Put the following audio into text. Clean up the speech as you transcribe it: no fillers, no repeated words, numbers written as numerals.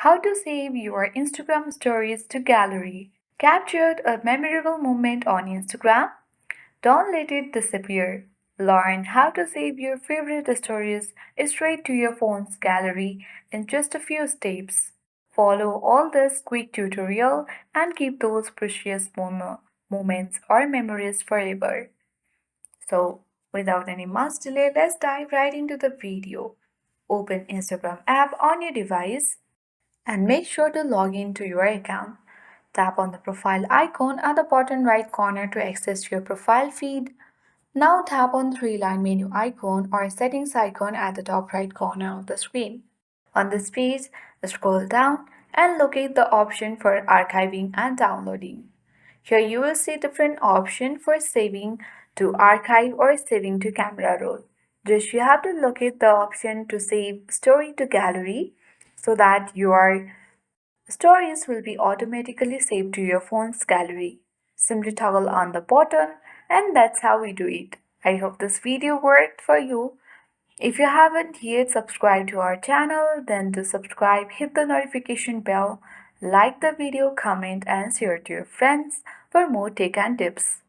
How to save your Instagram stories to gallery. Captured a memorable moment on Instagram? Don't let it disappear. Learn how to save your favorite stories straight to your phone's gallery in just a few steps. Follow all this quick tutorial and keep those precious moments or memories forever. So, without any much delay, let's dive right into the video. Open Instagram app on your device and make sure to log in to your account. Tap on the profile icon at the bottom right corner to access your profile feed. Now tap on the three-line menu icon or settings icon at the top right corner of the screen. On this page, scroll down and locate the option for archiving and downloading. Here you will see different options for saving to archive or saving to camera roll. Just you have to locate the option to save story to gallery so that your stories will be automatically saved to your phone's gallery. Simply toggle on the button and that's how we do it. I hope this video worked for you. If you haven't yet subscribed to our channel, then do subscribe, hit the notification bell, like the video, comment and share to your friends for more tech and tips.